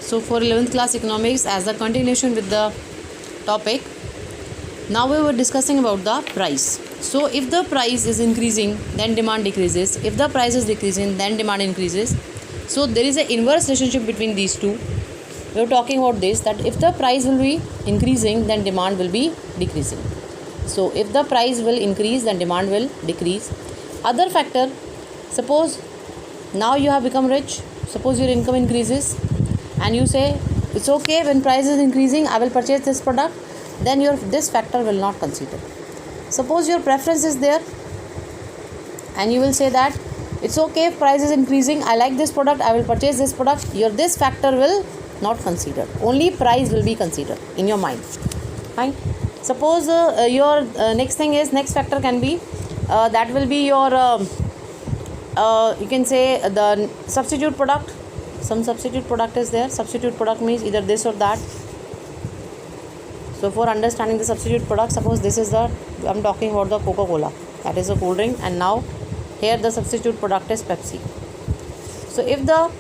So for 11th class economics, as a continuation with the topic, now we were discussing about the price. So if the price is increasing, then demand decreases. If the price is decreasing, then demand increases. So there is an inverse relationship between these two. We were talking about this, that if the price will be increasing, then demand will be decreasing. So if the price will increase, then demand will decrease. Other factor, suppose now you have become rich, suppose your income increases and you say it's okay, when price is increasing I will purchase this product, then this factor will not consider. Suppose your preference is there and you will say that it's okay if price is increasing, I like this product, I will purchase this product, this factor will not consider, only price will be considered in your mind. Fine. Suppose your next factor can be that will be your you can say the substitute product. Some substitute product is there. Substitute product means either this or that. So for understanding the substitute product, suppose this is I'm talking about the Coca-Cola, that is a cool drink, and now here the substitute product is Pepsi. So if the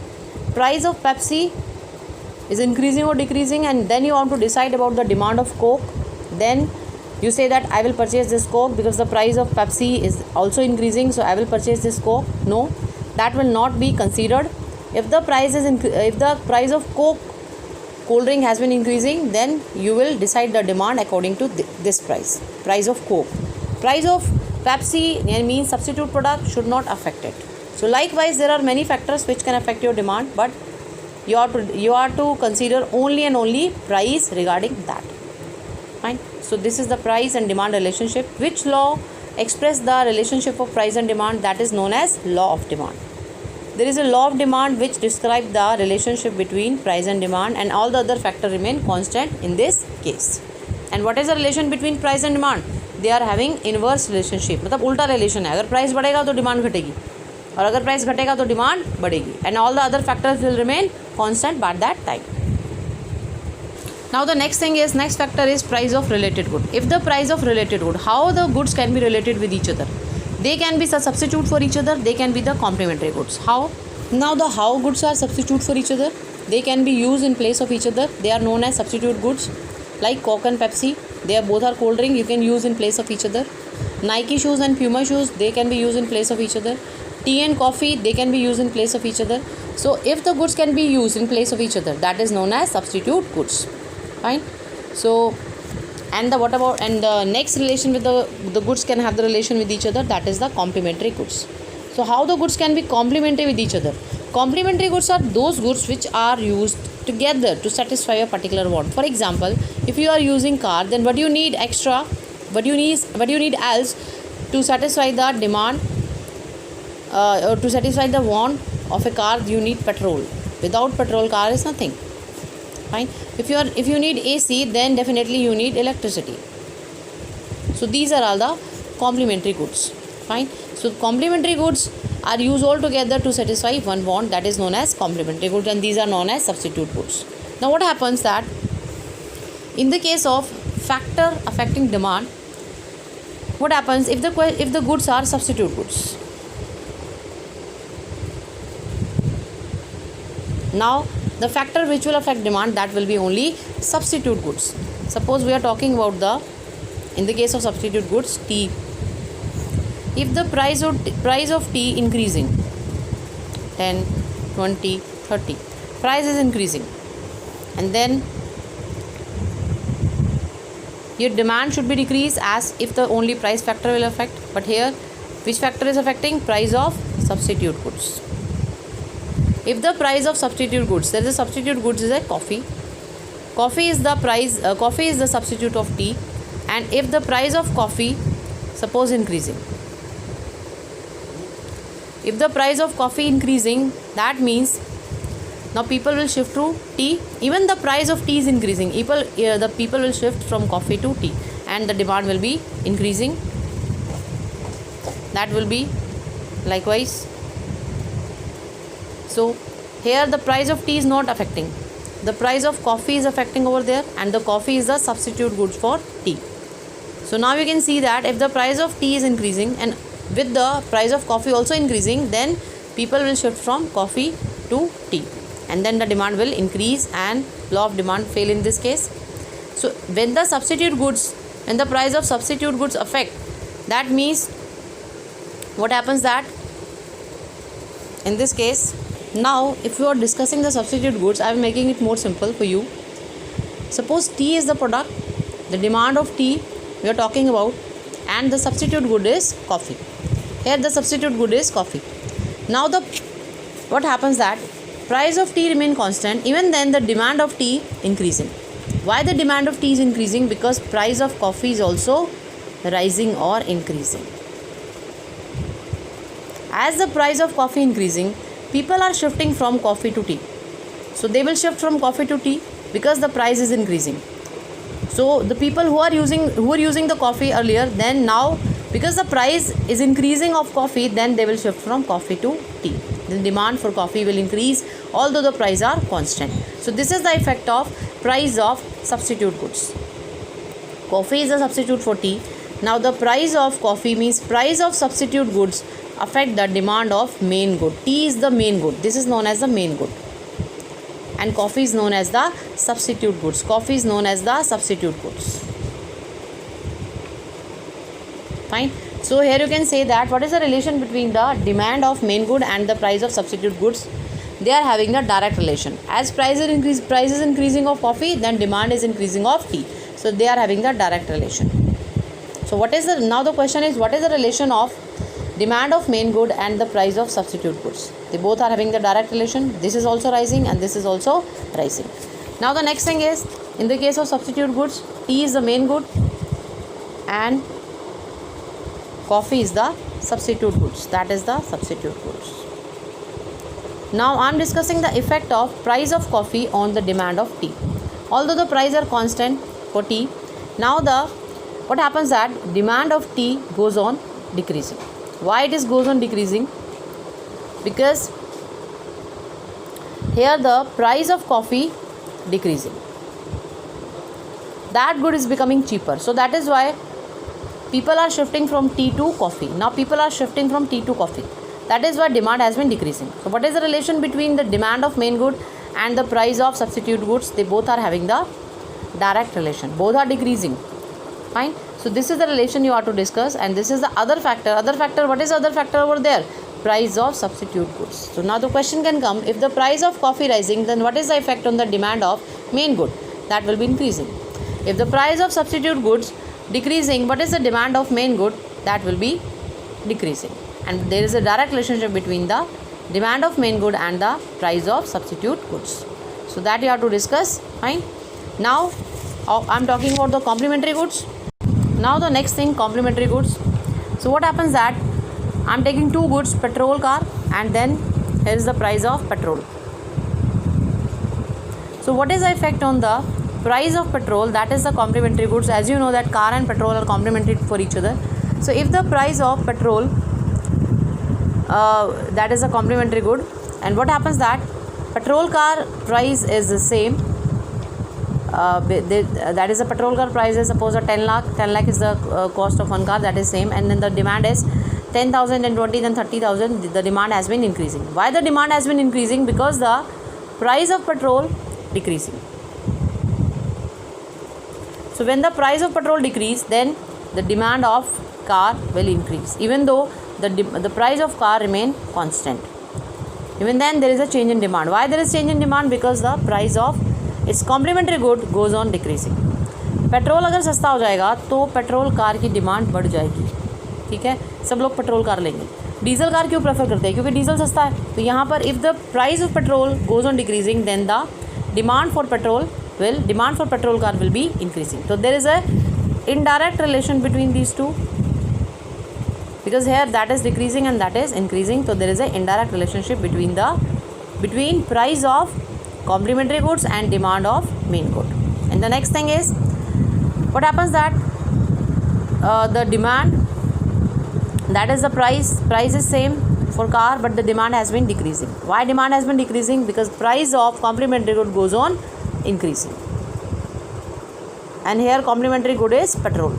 price of Pepsi is increasing or decreasing, and then you want to decide about the demand of Coke, then you say that I will purchase this Coke because the price of Pepsi is also increasing, so I will purchase this Coke. No, that will not be considered. If the price of Coke cold drink has been increasing, then you will decide the demand according to this price of Coke. Price of Pepsi means substitute product should not affect it. So likewise, there are many factors which can affect your demand, but you are to consider only and only price regarding that. Fine. So this is the price and demand relationship. Which law express the relationship of price and demand? That is known as law of demand. There is a law of demand which describes the relationship between price and demand, and all the other factors remain constant in this case. And what is the relation between price and demand? They are having inverse relationship, मतलब उल्टा relation है. अगर price बढ़ेगा तो demand घटेगी, और अगर price घटेगा तो demand बढ़ेगी, and all the other factors will remain constant by that time. Now the next factor is price of related good. If the price of related good, how the goods can be related with each other? They can be a substitute for each other, they can be the complementary goods. How? Now the how goods are substitute for each other, they can be used in place of each other, they are known as substitute goods. Like Coke and Pepsi, both are cold drink, you can use in place of each other. Nike shoes and Puma shoes, they can be used in place of each other. Tea and coffee, they can be used in place of each other. So if the goods can be used in place of each other, that is known as substitute goods. Fine. So and the next relation with the goods can have the relation with each other, that is the complementary goods. So how the goods can be complementary with each other? Complementary goods are those goods which are used together to satisfy a particular want. For example, if you are using car, then what do you need extra? What do you need else to satisfy the demand or to satisfy the want of a car? You need petrol. Without petrol, car is nothing. Fine. If you need AC, then definitely you need electricity. So these are all the complementary goods. Fine. So complementary goods are used all together to satisfy one want, that is known as complementary goods, and these are known as substitute goods. Now what happens that in the case of factor affecting demand, what happens if the goods are substitute goods? Now the factor which will affect demand, that will be only substitute goods. Suppose we are talking about in the case of substitute goods, tea. If the price of tea increasing 10, 20, 30, price is increasing, and then your demand should be decreased as if the only price factor will affect. But here which factor is affecting? Price of substitute goods. If the price of substitute goods, there is a substitute goods is a coffee. Coffee is the substitute of tea, and if the price of coffee, suppose increasing, if the price of coffee increasing, that means now people will shift to tea. Even the price of tea is increasing, the people will shift from coffee to tea, and the demand will be increasing. That will be likewise. So here the price of tea is not affecting, the price of coffee is affecting over there, and the coffee is the substitute goods for tea. So now you can see that if the price of tea is increasing and with the price of coffee also increasing, then people will shift from coffee to tea. and then the demand will increase and law of demand fail in this case. So when the price of substitute goods affect, that means what happens that in this case, now if you are discussing the substitute goods, I am making it more simple for you. Suppose tea is the product, the demand of tea we are talking about, and the substitute good is coffee. Here the substitute good is coffee. Now what happens that price of tea remain constant, even then the demand of tea increasing. Why the demand of tea is increasing? Because price of coffee is also rising or increasing. As the price of coffee increasing, people are shifting from coffee to tea. So they will shift from coffee to tea because the price is increasing. So the people who are using the coffee earlier, then now because the price is increasing of coffee, then they will shift from coffee to tea. The demand for coffee will increase although the price are constant. So this is the effect of price of substitute goods. Coffee is a substitute for tea. Now the price of coffee means price of substitute goods affect the demand of main good. Tea is the main good. This is known as the main good. And coffee is known as the substitute goods. Coffee is known as the substitute goods. Fine. So here you can say that what is the relation between the demand of main good and the price of substitute goods? They are having a direct relation. As price is increasing of coffee, then demand is increasing of tea. So they are having the direct relation. So now the question is, what is the relation of demand of main good and the price of substitute goods? They both are having the direct relation. This is also rising and this is also rising. Now the next thing is, in the case of substitute goods, tea is the main good and coffee is the substitute goods. That is the substitute goods. Now I am discussing the effect of price of coffee on the demand of tea. Although the price are constant for tea, now what happens that demand of tea goes on decreasing. Why it goes on decreasing? Because here the price of coffee decreasing. That good is becoming cheaper. So that is why people are shifting from tea to coffee. Now people are shifting from tea to coffee. That is why demand has been decreasing. So what is the relation between the demand of main good and the price of substitute goods? They both are having the direct relation. Both are decreasing. Fine. So this is the relation you have to discuss, and this is the other factor. What is the other factor over there? Price of substitute goods. So now the question can come, if the price of coffee rising, then what is the effect on the demand of main good? That will be increasing. If the price of substitute goods decreasing, what is the demand of main good? That will be decreasing. And there is a direct relationship between the demand of main good and the price of substitute goods. So that you have to discuss. Fine. Now I am talking about the complementary goods. Now the next thing, complementary goods. So what happens that I am taking two goods, petrol car, and then here is the price of petrol. So what is the effect on the price of petrol? That is the complementary goods. As you know that car and petrol are complementary for each other. So if the price of petrol, that is a complementary good, and what happens that petrol car price is the same. That is the petrol car price is suppose a 10 lakh is the cost of one car, that is same, and then the demand is 10,000 and 20, then 30,000. The demand has been increasing. Why the demand has been increasing? Because the price of petrol decreasing. So when the price of petrol decrease, then the demand of car will increase, even though the price of car remain constant. Even then there is a change in demand. Why there is change in demand? Because the price of its complementary good goes on decreasing. Petrol अगर सस्ता हो जाएगा तो petrol car की demand बढ़ जाएगी. ठीक है, सब लोग पेट्रोल कार लेंगे. डीजल कार क्यों प्रेफर करते हैं? क्योंकि डीजल सस्ता है. तो यहाँ पर if the price of petrol goes on decreasing, then the demand for petrol car will be increasing. तो there is a indirect relation between these two, because here that is decreasing and that is increasing. So there is a indirect relationship between price of complementary goods and demand of main good. And the next thing is, what happens that the demand, that is the price is same for car, but the demand has been decreasing. Why demand has been decreasing? Because price of complementary good goes on increasing, and here complementary good is petrol.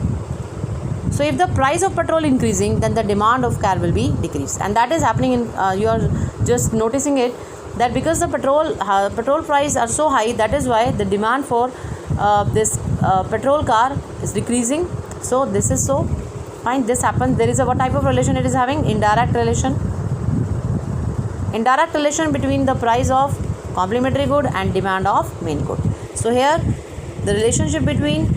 So if the price of petrol increasing, then the demand of car will be decreased, and that is happening in you are just noticing it that because the petrol price are so high, that is why the demand for this petrol car is decreasing. So this is so fine. This happens. There is a what type of relation it is having? Indirect relation. Indirect relation between the price of complementary good and demand of main good. So here the relationship between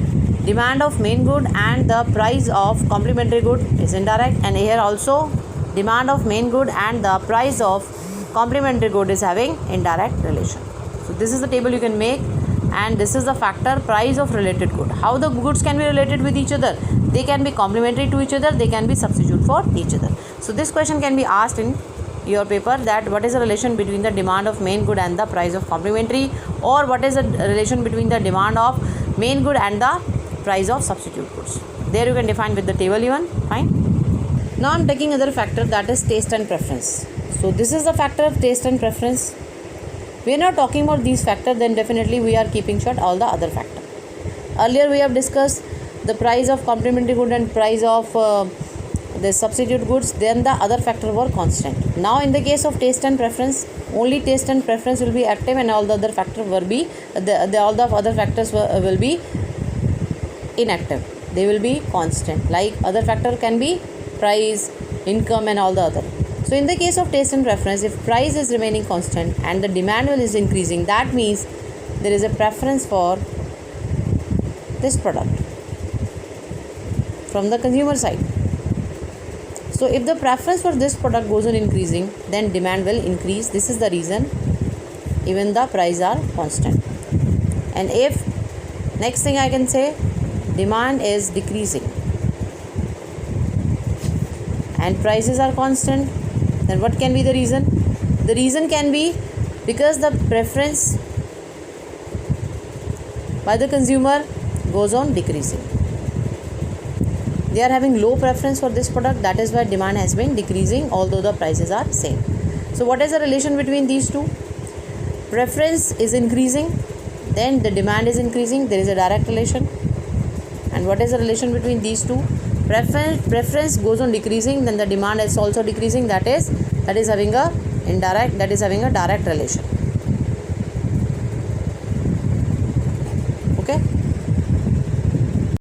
demand of main good and the price of complementary good is indirect, and here also demand of main good and the price of complementary good is having indirect relation. So this is the table you can make, and this is the factor price of related good. How the goods can be related with each other? They can be complementary to each other, they can be substitute for each other. So this question can be asked in your paper, that what is the relation between the demand of main good and the price of complementary, or what is the relation between the demand of main good and the price of substitute goods. There you can define with the table even. Fine. Now I am taking other factor, that is taste and preference. So this is the factor of taste and preference. We are not talking about these factors, then definitely we are keeping short all the other factors. Earlier we have discussed the price of complementary good and price of the substitute goods, then the other factor were constant. Now in the case of taste and preference, only taste and preference will be active, and all the other factors will be all the other factors will be inactive. They will be constant. Like other factor can be price, income, and all the other. So in the case of taste and preference, if price is remaining constant and the demand is increasing, that means there is a preference for this product from the consumer side. So if the preference for this product goes on increasing, then demand will increase. This is the reason even the price are constant. And if next thing I can say, demand is decreasing and prices are constant, then what can be the reason? The reason can be because the preference by the consumer goes on decreasing. They are having low preference for this product, that is why demand has been decreasing although the prices are same. So what is the relation between these two? Preference is increasing, then the demand is increasing, there is a direct relation. And what is the relation between these two? Preference goes on decreasing, then the demand is also decreasing, that is having a direct relation.